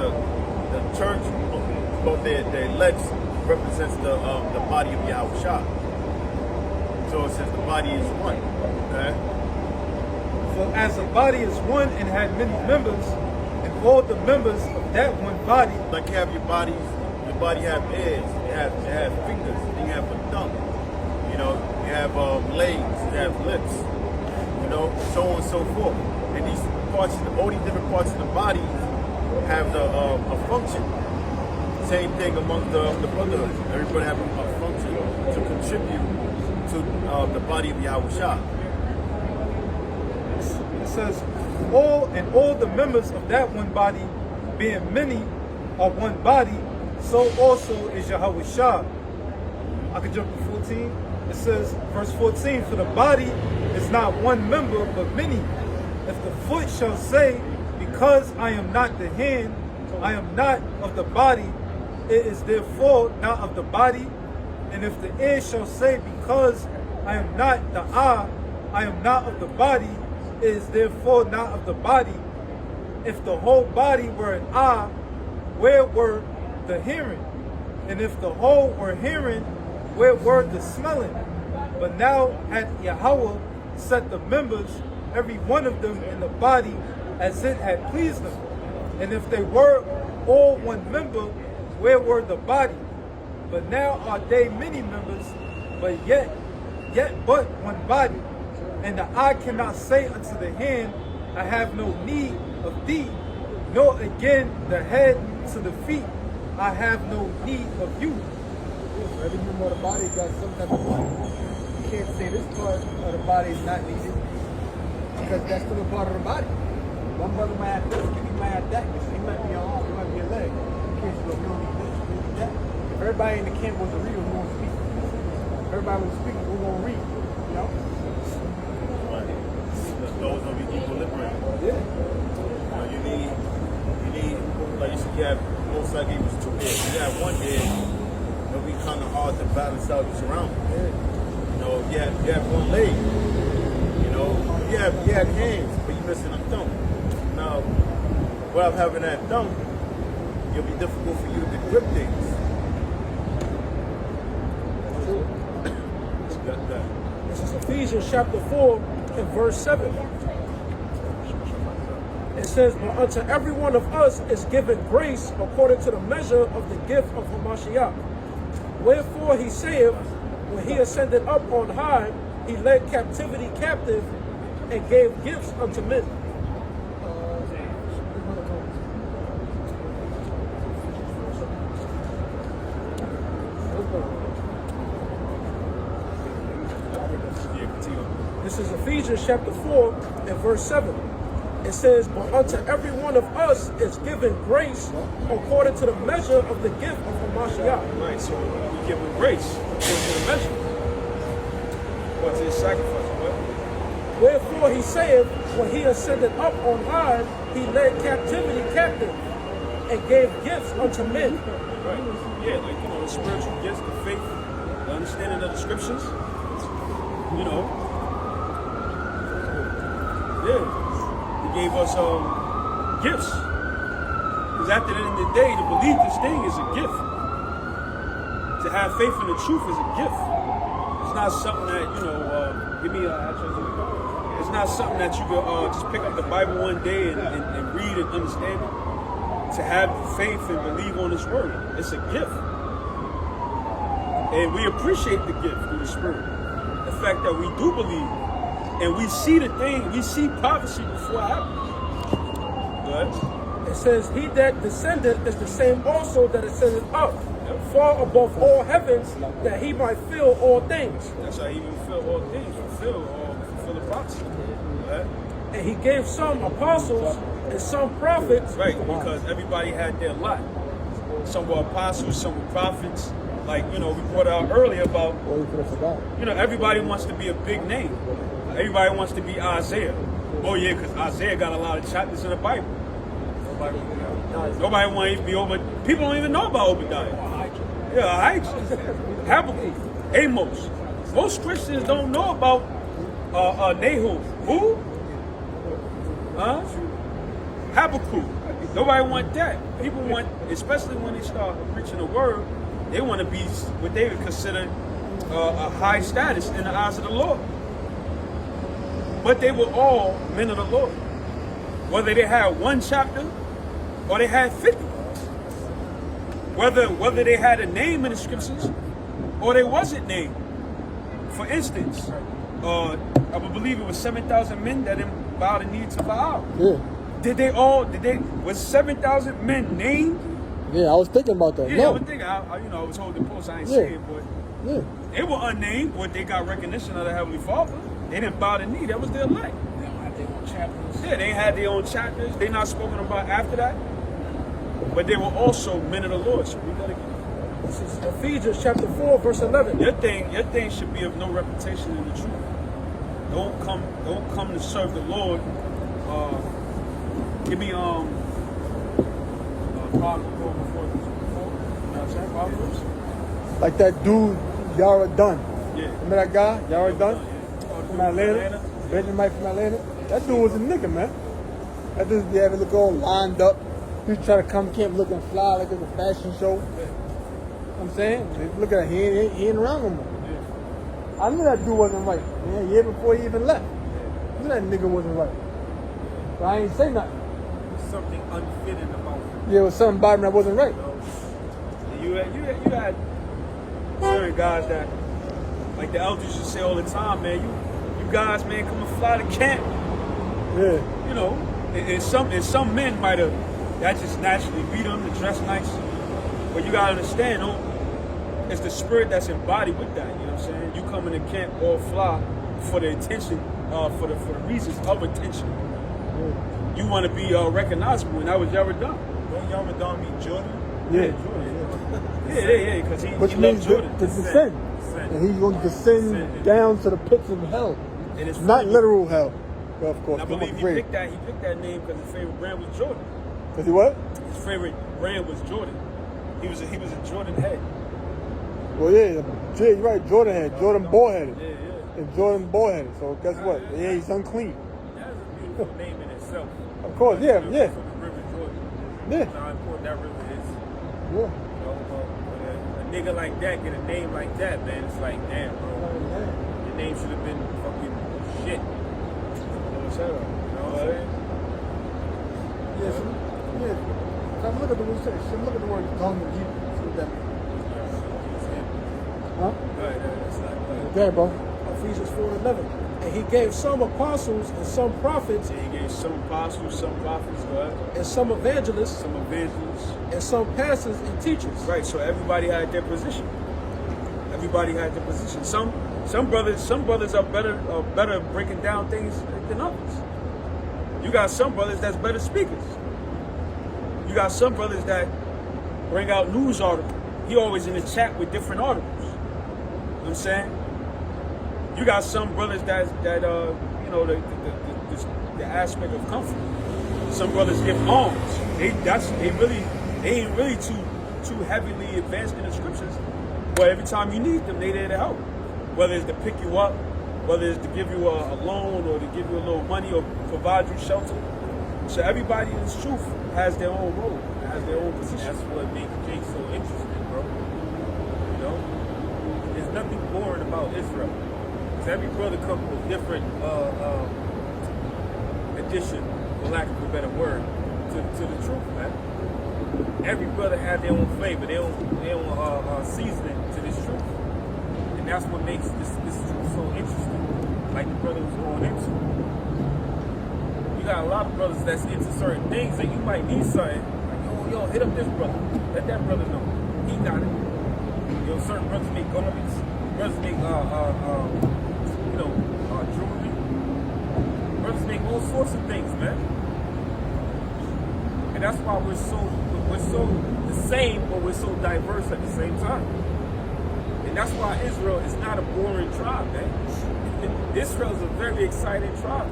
Speaker 5: the church both their legs represents the body of Yahweh Shah. So it says the body is one. Okay?
Speaker 3: For as a body is one and had many members, and all the members of that one body,
Speaker 5: Like you have your body have ears, you have fingers, then you have a thumb. You know, you have legs, you have lips, you know, so on and so forth. And these parts, all these different parts of the body have a function. Same thing among the brotherhood. Everybody have a function to contribute to the body of Yahweh Shah.
Speaker 3: it says, all the members of that one body, being many, are one body, so also is Yahweh Shah. I could jump to 14. It says, verse 14, for the body is not one member, but many. If the foot shall say, because I am not the hand, I am not of the body, it is therefore not of the body. And if the ear shall say, because I am not the eye, I am not of the body, it is therefore not of the body. If the whole body were an eye, where were the hearing? And if the whole were hearing, where were the smelling? But now hath Yahweh set the members, every one of them, in the body as it had pleased them. And if they were all one member, where were the body? But now are they many members, but yet but one body. And the eye cannot say unto the hand, I have no need of thee, nor again the head to the feet, I have no need of you.
Speaker 1: Every member of the body got some type of body. You can't say this part of the body is not needed because that's still a part of the body. One brother might have this, he might have that, he might be your arm, he might be your leg. You can't say, we don't need this, we need that. If everybody in the camp was a reader, who won't speak? If everybody was speaking, who won't read? You know?
Speaker 5: Those will be equilibrium.
Speaker 1: Yeah.
Speaker 5: You need, like you said, you have, most likely it was 2 ears. You have 1 ear, it'll be kind of hard to balance out your surroundings. You know, you have 1 leg. You know, you have hands, but you're missing a thumb. Now, without having that thumb, it'll be difficult for you to grip things. Got that.
Speaker 7: This is Ephesians chapter 4 and verse 7. It says, but unto every one of us is given grace according to the measure of the gift of Hamashiach. Wherefore he saith, when he ascended up on high, he led captivity captive and gave gifts unto men. This is Ephesians chapter 4 and verse 7. It says, but unto every one of us is given grace according to the measure of the gift of Hamashiach.
Speaker 8: Right, so we give him grace according to the measure. According to his sacrifice, right?
Speaker 7: Wherefore he saith, when he ascended up on high, he led captivity captive and gave gifts unto men.
Speaker 8: Right. Yeah, like, you know, the spiritual gifts, the faith, the understanding of the scriptures. You know. Yeah. He gave us gifts. Because at the end of the day, to believe this thing is a gift. To have faith in the truth is a gift. It's not something that, you know, give me it's not something that you can just pick up the Bible one day and read and understand it. To have faith and believe on His word, it's a gift. And we appreciate the gift through the Spirit. The fact that we do believe and we see the thing, we see prophecy before it happens. Right?
Speaker 7: It says, he that descended is the same also that ascended up, far above all heavens, that he might fill all things.
Speaker 8: That's how He will fulfill all things, fulfill the prophecy. Right?
Speaker 7: And he gave some apostles and some prophets.
Speaker 8: Right, because everybody had their lot. Some were apostles, some were prophets. Like, you know, we brought out earlier about, you know, everybody wants to be a big name. Everybody wants to be Isaiah. Oh yeah, because Isaiah got a lot of chapters in the Bible. Nobody wants to be Obadiah. People don't even know about Obadiah. Yeah, Habakkuk, Amos. Most Christians don't know about Nahum. Who? Habakkuk. Nobody want that. People want, especially when they start preaching the word, they want to be what they would consider a high status in the eyes of the Lord. But they were all men of the Lord. Whether they had one chapter or they had 50. Whether they had a name in the scriptures or they wasn't named. For instance, I believe it was 7,000 men that didn't bow the knee to Baal.
Speaker 1: Yeah.
Speaker 8: Was 7,000 men named?
Speaker 1: Yeah, I was thinking about that.
Speaker 8: Yeah,
Speaker 1: no.
Speaker 8: I was thinking, I was holding the post, I ain't
Speaker 1: Yeah.
Speaker 8: say it, but
Speaker 1: Yeah.
Speaker 8: they were unnamed, but they got recognition of the Heavenly Father. They didn't bow the knee, that was their elect.
Speaker 3: They don't have their own chapters.
Speaker 8: Yeah, they had their own chapters, they not spoken about after that. But they were also men of the Lord, so we gotta get
Speaker 7: This is Ephesians chapter 4, verse 11.
Speaker 8: your thing should be of no reputation in the truth. Don't come to serve the Lord. Give me Proverbs.
Speaker 1: Like that dude, Yara Dunn.
Speaker 8: Yeah.
Speaker 1: Remember that guy, Yara Dunn? From Atlanta? Benjamin from Atlanta? That dude was a nigga, man. That dude be having look all lined up. He was trying to come camp looking fly like it was a fashion show. You know what I'm saying? Look at that, he ain't around no more. I knew that dude wasn't right. Man, a year before he even left. I knew that nigga wasn't right. But I ain't say nothing.
Speaker 4: Something unfitting about him.
Speaker 1: Yeah, it was something about him that wasn't right.
Speaker 8: You had certain guys that, like the elders used to say all the time, man, you guys, man, come and fly to camp.
Speaker 1: Yeah.
Speaker 8: You know, and some men might have, that just naturally beat them to dress nice. But you gotta understand, it's the spirit that's embodied with that, you know what I'm saying? You come into camp all fly for the attention, for the reasons of attention.
Speaker 1: Yeah.
Speaker 8: You want to be recognizable, and that was Yara Dunn.
Speaker 4: Don't y'all Madonna meet Jordan?
Speaker 1: Yeah.
Speaker 8: Yeah, because he
Speaker 1: Which
Speaker 8: loved
Speaker 1: means
Speaker 8: Jordan.
Speaker 1: to descend. And he's going to descend down to the pits of hell.
Speaker 8: And it's
Speaker 1: Not
Speaker 8: funny.
Speaker 1: literal hell. But of course,
Speaker 8: I believe he picked that name because his favorite brand was Jordan.
Speaker 1: Because he what?
Speaker 8: His favorite brand was Jordan. He was a Jordan head.
Speaker 1: Well, yeah, you're right. Jordan head. Jordan ball-headed.
Speaker 8: Yeah.
Speaker 1: And Jordan ball-headed. So guess what? Yeah, he's unclean.
Speaker 4: That is a beautiful name in itself.
Speaker 1: Of course, yeah.
Speaker 4: From the River Jordan.
Speaker 1: Yeah.
Speaker 4: How important that river is.
Speaker 1: Yeah.
Speaker 4: You know, a nigga like that get a name like that, man. It's like, damn, bro. Your name should have been fucking shit. You know what I'm saying?
Speaker 1: Yes. Yeah. Now look at the word. Look at the word dung in Hebrew. See what that means. Huh? Okay, bro.
Speaker 7: Ephesians 4:11. And he gave some apostles and some prophets
Speaker 8: He gave some apostles, some prophets, go ahead.
Speaker 7: and some evangelists
Speaker 8: Some evangelists.
Speaker 7: and some pastors and teachers.
Speaker 8: Right, so everybody had their position. Everybody had their position. Some brothers are better breaking down things than others. You got some brothers that's better speakers. You got some brothers that bring out news articles. He always in the chat with different articles. You know what I'm saying? You got some brothers that you know, the aspect of comfort. Some brothers give alms. They ain't really too heavily advanced in the scriptures. But every time you need them, they there to help. Whether it's to pick you up, whether it's to give you a loan or to give you a little money or provide you shelter. So everybody in this truth has their own role, has their own position.
Speaker 4: That's what makes Jake so interesting, bro. You know? There's nothing boring about Israel. Because every brother comes with a different addition, for lack of a better word, to the truth, man. Every brother has their own flavor, their own seasoning to this truth. And that's what makes this truth so interesting. Like the brother was going into. You got a lot of brothers that's into certain things and you might need something. Like, yo, hit up this brother. Let that brother know. He got it. You know, certain brothers make garments. Brothers make, jewelry. Brothers make all sorts of things, man. And that's why we're so the same, but we're so diverse at the same time. And that's why Israel is not a boring tribe, man. Israel is a very exciting tribe.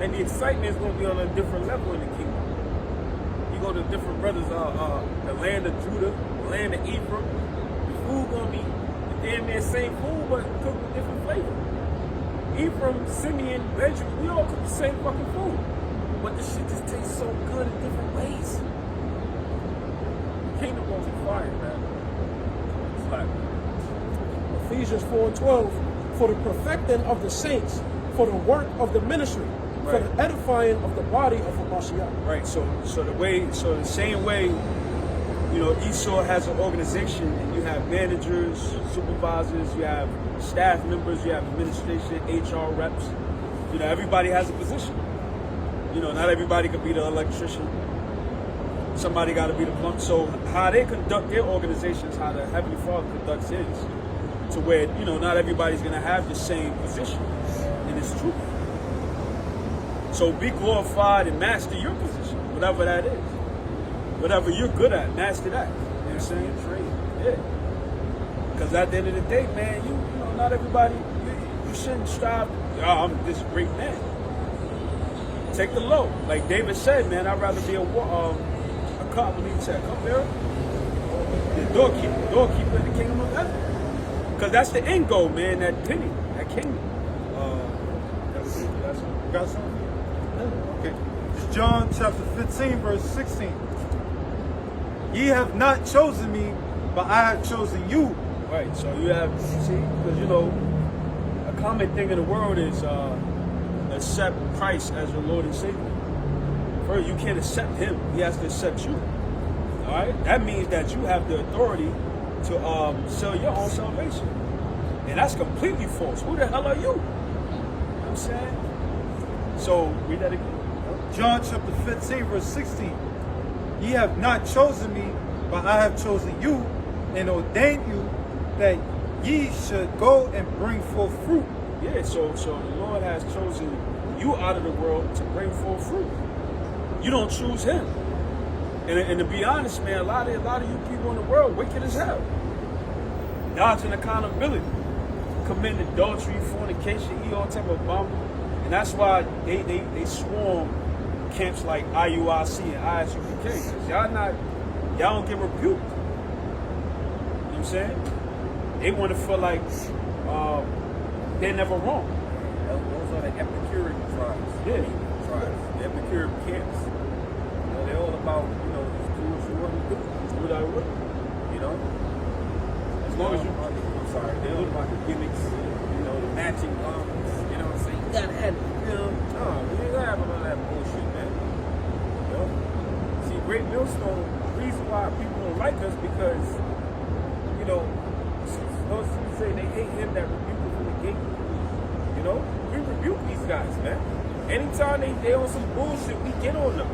Speaker 4: And the excitement is going to be on a different level in the kingdom. You go to different brothers, the land of Judah, the land of Ephraim, the food going to be the damn near same food, but cooked with different flavor. Ephraim, Simeon, Benjamin, we all cook the same fucking food.
Speaker 5: But this shit just tastes so good in different ways. The kingdom gonna be fire, man. It's like
Speaker 7: Ephesians 4:12, for the perfecting of the saints, for the work of the ministry, for
Speaker 8: Right.
Speaker 7: the edifying of the body of the Mashiach.
Speaker 8: Right. So the same way, you know, Esau has an organization, and you have managers, supervisors, you have staff members, you have administration, HR reps. You know, everybody has a position. You know, not everybody could be the electrician. Somebody got to be the plumber. So how they conduct their organizations, how the Heavenly Father conducts his, to where, you know, not everybody's going to have the same position. And it's true. So be glorified and master your position, whatever that is. Whatever you're good at, master that. You know what I'm saying? Yeah. Because at the end of the day, man, you know, not everybody, you shouldn't strive, I'm this great man. Take the low. Like David said, man, I'd rather be a cop, what he said, cupbearer, the doorkeeper in the kingdom of heaven. Because that's the end goal, man, that penny, that kingdom.
Speaker 3: That was it. That's it. You got something? Okay. It's John chapter 15, verse 16. Ye have not chosen me, but I have chosen you.
Speaker 8: Right, so you have, see, because, you know, a common thing in the world is accept Christ as your Lord and Savior. First, you can't accept him. He has to accept you. All right? That means that you have the authority to sell your own salvation. And that's completely false. Who the hell are you? You know what I'm saying? So, read that again.
Speaker 3: John chapter 15, verse 16. Ye have not chosen me, but I have chosen you and ordained you that ye should go and bring forth fruit.
Speaker 8: Yeah, so the Lord has chosen you out of the world to bring forth fruit. You don't choose him. And to be honest, man, a lot of you people in the world wicked as hell. Dodging accountability. Committing adultery, fornication, eat all type of bum. And that's why they swarm camps like IUIC and ISUPK. Because y'all don't get rebuked. You know what I'm saying? They want to feel like they're never wrong.
Speaker 5: those are the Epicurean tribes.
Speaker 8: Yeah.
Speaker 5: The Epicurean camps. You know, they're all about, you know, just do what you want to do.
Speaker 8: Do what I would.
Speaker 5: You know? As long as you, I'm sorry, they're all about the gimmicks, you know, the matching garments, you know what I'm saying? You gotta have it, you know? No, you ain't gotta have none of that bullshit, man. You know? See, Great Millstone, the reason why people don't like us because, you know, those who say they hate him that rebuke him from the gate. You know? We rebuke these guys, man. Anytime they on some bullshit, we get on them.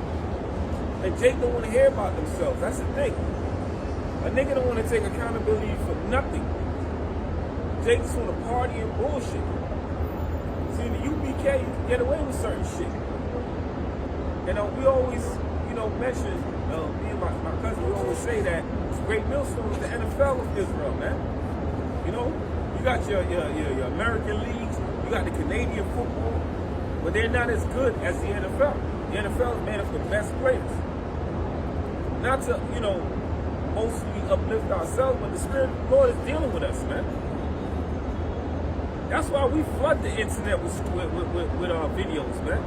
Speaker 5: And Jake don't want to hear about themselves. That's the thing. A nigga don't want to take accountability for nothing. Jake just want to party and bullshit. See, in the UBK, you can get away with certain shit. And we always, you know, mention, me and my cousin, we always say that Great Millstone is the NFL of Israel, man. You know, you got your American leagues, you got the Canadian football, but they're not as good as the NFL. The NFL is made up of the best players. Not to, you know, mostly uplift ourselves, but the Spirit of the Lord is dealing with us, man. That's why we flood the internet with our videos, man.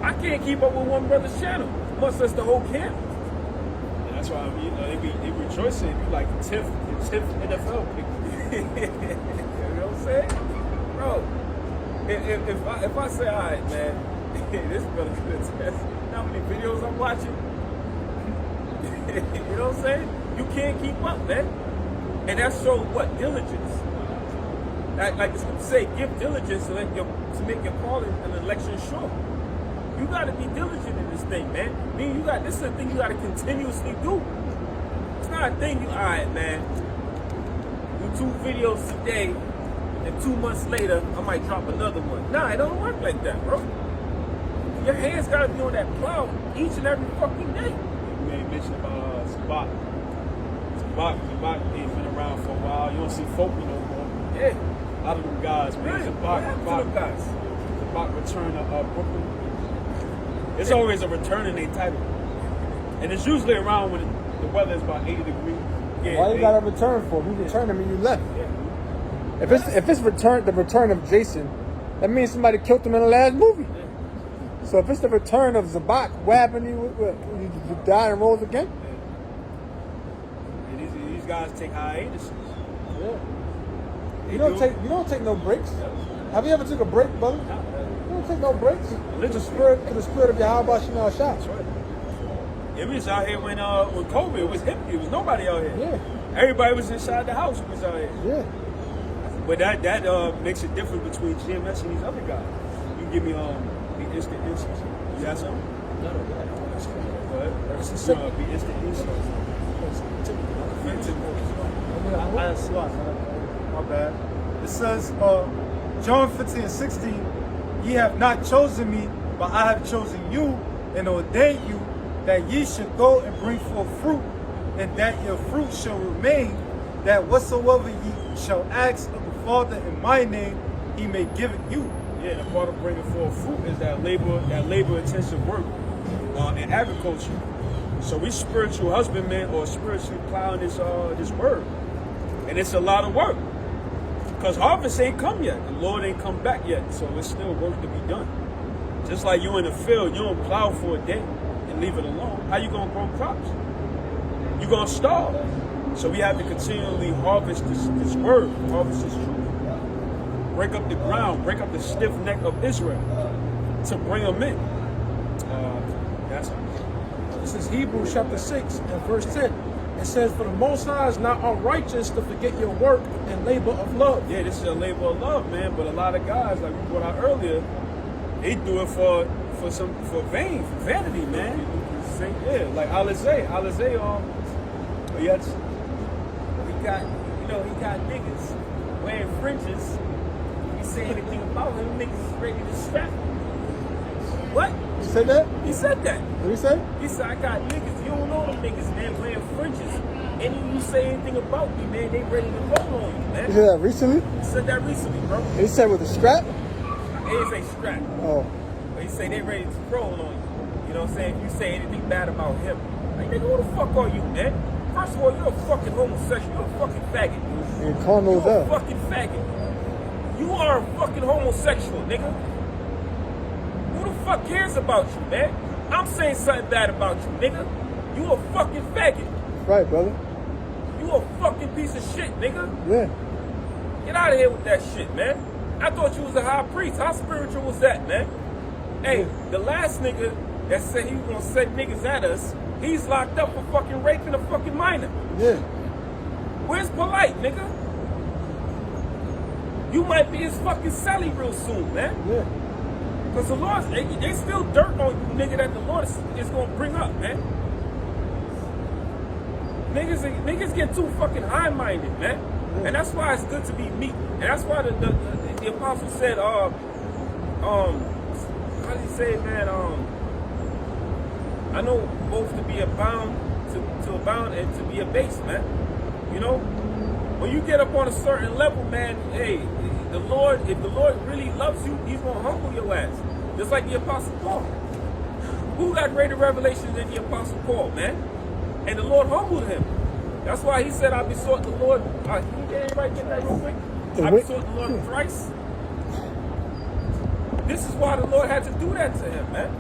Speaker 5: I can't keep up with one brother's channel, much less the whole camp.
Speaker 8: And that's why, you know, they rejoicing if you like the 10th NFL pick.
Speaker 5: You know what I'm saying? Bro, if I say, all right, man, this brother's gonna test how many videos I'm watching. You know what I'm saying? You can't keep up, man. And that shows what? Diligence. Like it's going to say, give diligence to make your calling an election sure. You got to be diligent in this thing, man. This is a thing you got to continuously do. It's not a thing all right, man, do 2 videos today, and 2 months later, I might drop another one. Nah, it don't work like that, bro. Your hands got to be on that plow each and every fucking day.
Speaker 8: You made mention about Sabak. Sabak ain't been around for a while. You don't see Folky no more.
Speaker 5: Yeah.
Speaker 8: A lot of them guys, man. Sabak return to Brooklyn. It's always a return in their title. And it's usually around when the weather is about 80 degrees. Yeah,
Speaker 1: Why you got to return for? You returned him and you left.
Speaker 8: Yeah.
Speaker 1: If it's the return of Jason, that means somebody killed him in the last movie.
Speaker 2: So if it's the return of Zabak, what happened to you? You died and rose again?
Speaker 8: And these guys take hiatuses.
Speaker 3: Yeah. You don't take no breaks. Have you ever took a break, brother? You don't take no breaks. To the spirit of Yahweh Shema Shah.
Speaker 8: That's right. It was out here when COVID, it was empty. It was nobody out here.
Speaker 3: Yeah.
Speaker 8: Everybody was inside the house who was out here.
Speaker 3: Yeah.
Speaker 8: But that makes it different between GMS and these other guys. You give me the instant insights. You got something?
Speaker 6: No,
Speaker 8: Go ahead. Be instant insights.
Speaker 3: My bad. It says, John 15:16, ye have not chosen me, but I have chosen you and ordained you that ye should go and bring forth fruit, and that your fruit shall remain, that whatsoever ye shall ask of the Father in my name, he may give it you.
Speaker 8: Yeah, and a part of bringing forth fruit is that labor-intensive work in agriculture. So we spiritual husbandmen or spiritually plowing this word, and it's a lot of work because harvest ain't come yet. The Lord ain't come back yet, so there's still work to be done. Just like you in the field, you don't plow for a day and leave it alone. How you gonna grow crops? You gonna starve. So we have to continually harvest this word, harvest this truth. Break up the ground, break up the stiff neck of Israel to bring them in. That's it.
Speaker 7: This is Hebrews chapter 6 and verse 10. It says, for the Most High is not unrighteous to forget your work and labor of love.
Speaker 8: Yeah, this is a labor of love, man. But a lot of guys, like we brought out earlier, they do it for vanity, man. Yeah, like Alizé, yes.
Speaker 6: He got niggas wearing fringes. You say anything about him, niggas is ready to strap him. What?
Speaker 3: You said that?
Speaker 6: He said that.
Speaker 3: What he say?
Speaker 6: He said, I got niggas, you don't know them niggas, man, wearing fringes. Any of you say anything about me, man, they ready to roll on you, man.
Speaker 3: You said that recently?
Speaker 6: He said that recently, bro.
Speaker 3: He said with a strap?
Speaker 6: He didn't say strap.
Speaker 3: Oh.
Speaker 6: But he say they ready to roll on you. You know what I'm saying? If you say anything bad about him. Like, nigga, who the fuck are you, man? First of all, you're a fucking homosexual. You're a fucking faggot.
Speaker 3: You call no
Speaker 6: You're a
Speaker 3: that.
Speaker 6: fucking faggot. You are a fucking homosexual, nigga. Who the fuck cares about you, man? I'm saying something bad about you, nigga. You a fucking faggot.
Speaker 3: Right, brother.
Speaker 6: You a fucking piece of shit, nigga.
Speaker 3: Yeah.
Speaker 6: Get out of here with that shit, man. I thought you was a high priest. How spiritual was that, man? Hey, the last nigga that said he was gonna set niggas at us, he's locked up for fucking raping a fucking minor.
Speaker 3: Yeah.
Speaker 6: Where's Polite, nigga? You might be his fucking celly real soon, man.
Speaker 3: Yeah.
Speaker 6: Because the Lord, they still dirt on you, nigga, that the Lord is gonna bring up, man. Niggas get too fucking high-minded, man. And that's why it's good to be meek. And that's why the apostle said, how did he say, man? I know both to be abound, to abound and to be abased, man. You know? When you get up on a certain level, man, hey, if the Lord really loves you, he's gonna humble your ass. Just like the Apostle Paul. Who got greater revelation than the Apostle Paul, man? And the Lord humbled him. That's why he said, I besought the Lord. Can everybody get that real quick? I besought the Lord thrice. This is why the Lord had to do that to him, man.